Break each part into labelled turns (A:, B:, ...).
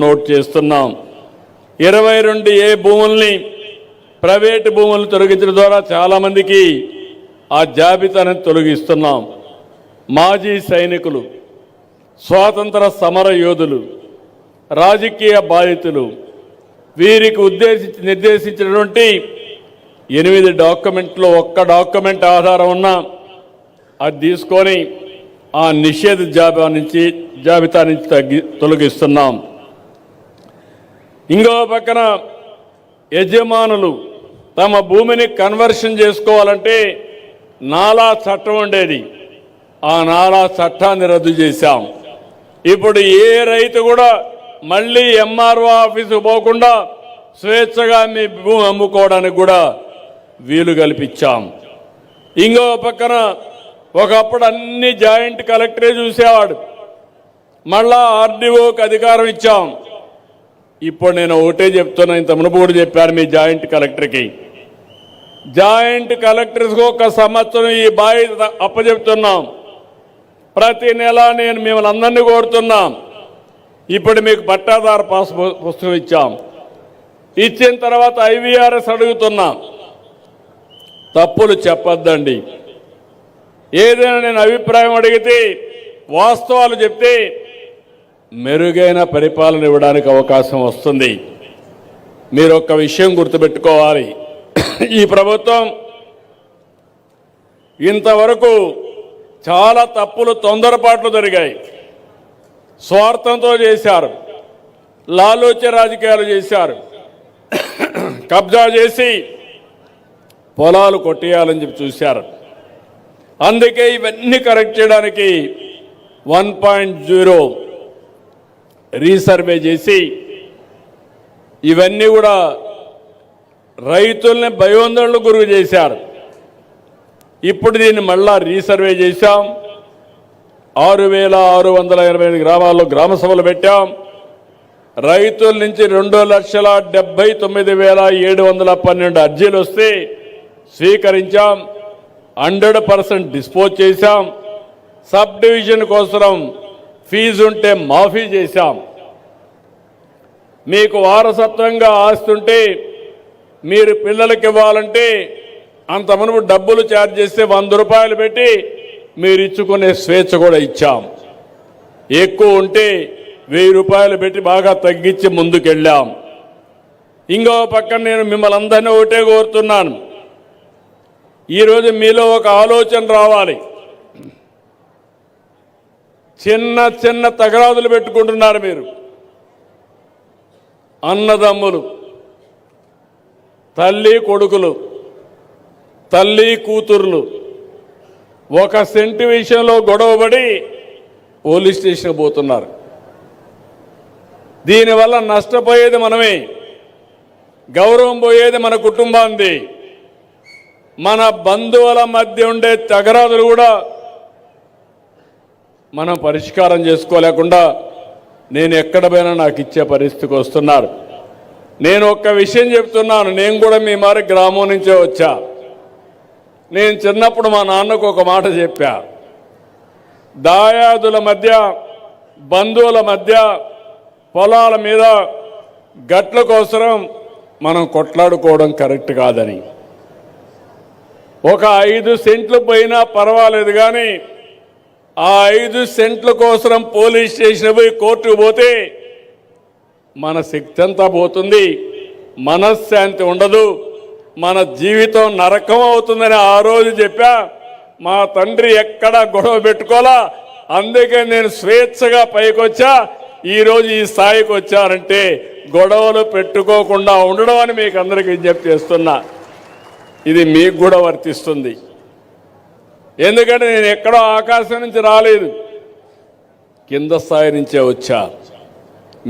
A: Note చేస్తున్నాం. 22A భూముల్ని private భూములను తొలగించడం ద్వారా చాలామందికి ఆ జాబితాను తొలగిస్తున్నాం. మాజీ సైనికులు, స్వాతంత్ర సమర యోధులు, రాజకీయ బాధితులు వీరికి నిర్దేశించినటువంటి 8 డాక్యుమెంట్లో ఒక్క డాక్యుమెంట్ ఆధారం ఉన్నా అది తీసుకొని ఆ నిషేధ జాబితా నుంచి తొలగిస్తున్నాం. ఇంకో పక్కన యజమానులు తమ భూమిని కన్వర్షన్ చేసుకోవాలంటే నాలా చట్టం ఉండేది. ఆ నాలా చట్టాన్ని రద్దు చేశాం. ఇప్పుడు ఏ రైతు కూడా మళ్ళీ ఎంఆర్ఓ ఆఫీసుకు పోకుండా స్వేచ్ఛగా మీ భూమి అమ్ముకోవడానికి కూడా వీలు కల్పించాం. ఇంకో పక్కన ఒకప్పుడు అన్ని జాయింట్ కలెక్టరే చూసేవాడు, మళ్ళా ఆర్డీఓకి అధికారం ఇచ్చాం. ఇప్పుడు నేను ఒకటే చెప్తున్నా, ఇంత మునుపు కూడా చెప్పాను మీ జాయింట్ కలెక్టర్కి, జాయింట్ కలెక్టర్స్కి 1 సంవత్సరం ఈ బాధ్యత అప్పచెప్తున్నాం. ప్రతి నెల నేను మిమ్మల్ని అందరినీ కోరుతున్నాం. ఇప్పుడు మీకు పట్టాదారు పాస్ పుస్తకం ఇచ్చాం. ఇచ్చిన తర్వాత IVRS అడుగుతున్నాం. తప్పులు చెప్పొద్దండి. ఏదైనా నేను అభిప్రాయం అడిగితే వాస్తవాలు చెప్తే మెరుగైన పరిపాలన ఇవ్వడానికి అవకాశం వస్తుంది. మీరు ఒక్క విషయం గుర్తుపెట్టుకోవాలి, ఈ ప్రభుత్వం ఇంతవరకు చాలా తప్పులు, తొందరపాట్లు జరిగాయి. స్వార్థంతో చేశారు, లాలూచ రాజకీయాలు చేశారు, కబ్జా చేసి పొలాలు కొట్టేయాలని చెప్పి చూశారు. అందుకే ఇవన్నీ కరెక్ట్ చేయడానికి 1.0 రీసర్వే చేసి ఇవన్నీ కూడా రైతుల్ని భయోందనలకు గురి చేశారు. ఇప్పుడు దీన్ని మళ్ళా రీసర్వే చేశాం. 6,688 గ్రామాల్లో గ్రామ సభలు పెట్టాం. రైతుల నుంచి 2,79,712 అర్జీలు వస్తే స్వీకరించాం. 100% డిస్పోజ్ చేశాం. సబ్ డివిజన్ కోసం ఫీజు ఉంటే మాఫీ చేశాం. మీకు వారసత్వంగా ఆస్తుంటే మీరు పిల్లలకి ఇవ్వాలంటే అంత మునుపు డబ్బులు ఛార్జ్ చేస్తే 100 రూపాయలు పెట్టి మీరు ఇచ్చుకునే స్వేచ్ఛ కూడా ఇచ్చాం. ఎక్కువ ఉంటే 1000 రూపాయలు పెట్టి బాగా తగ్గించి ముందుకెళ్ళాం. ఇంకో పక్కన నేను మిమ్మల్ని అందరినీ ఒకటే కోరుతున్నాను, ఈరోజు మీలో ఒక ఆలోచన రావాలి. చిన్న చిన్న తగరాదులు పెట్టుకుంటున్నారు మీరు, అన్నదమ్ములు, తల్లి కొడుకులు, తల్లి కూతుర్లు 1 సెంటు విషయంలో గొడవపడి పోలీస్ స్టేషన్ పోతున్నారు. దీనివల్ల నష్టపోయేది మనమే, గౌరవం పోయేది మన కుటుంబాంది. మన బంధువుల మధ్య ఉండే తగరాదులు కూడా మనం పరిష్కారం చేసుకోలేకుండా నేను ఎక్కడ పోయినా నాకు ఇచ్చే పరిస్థితికి వస్తున్నారు. నేను ఒక్క విషయం చెప్తున్నాను, నేను కూడా మీ మారి గ్రామం నుంచే వచ్చా. నేను చిన్నప్పుడు మా నాన్నకు ఒక మాట చెప్పా, దాయాదుల మధ్య, బంధువుల మధ్య, పొలాల మీద గట్ల కోసం మనం కొట్లాడుకోవడం కరెక్ట్ కాదని. ఒక 5 సెంట్లు పోయినా పర్వాలేదు, కానీ ఆ 5 సెంట్ల కోసం పోలీస్ స్టేషన్ పోయి కోర్టుకు పోతే మన శక్తి అంతా పోతుంది, మనశ్శాంతి ఉండదు, మన జీవితం నరకం అవుతుందని ఆ రోజు చెప్పా. మా తండ్రి ఎక్కడా గొడవ పెట్టుకోలా, అందుకే నేను స్వేచ్ఛగా పైకొచ్చా. ఈరోజు ఈ స్థాయికి వచ్చారంటే గొడవలు పెట్టుకోకుండా ఉండడం అని మీకు అందరికీ విజ్ఞప్తి చేస్తున్నా. ఇది మీకు కూడా వర్తిస్తుంది. ఎందుకంటే నేను ఎక్కడో ఆకాశం నుంచి రాలేదు, కింద స్థాయి నుంచే వచ్చా.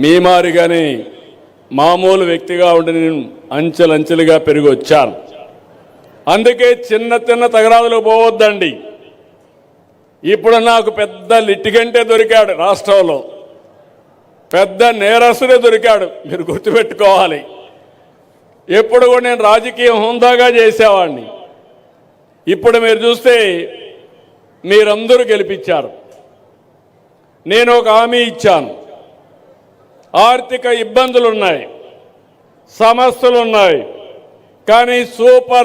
A: మీ మారిగానే మామూలు వ్యక్తిగా ఉండి నేను అంచెలంచెలుగా పెరిగి వచ్చాను. అందుకే చిన్న చిన్న తగరాదులు పోవద్దండి. ఇప్పుడు నాకు పెద్ద లిటిగంటే దొరికాడు, రాష్ట్రంలో పెద్ద నేరస్తుడే దొరికాడు. మీరు గుర్తుపెట్టుకోవాలి. ఎప్పుడు కూడా నేను రాజకీయం హుందాగా చేసేవాడిని. ఇప్పుడు మీరు చూస్తే మీరందరూ గెలిపించారు. నేను ఒక హామీ ఇచ్చాను, ఆర్థిక ఇబ్బందులు ఉన్నాయి, సమస్యలు ఉన్నాయి. కానీ సూపర్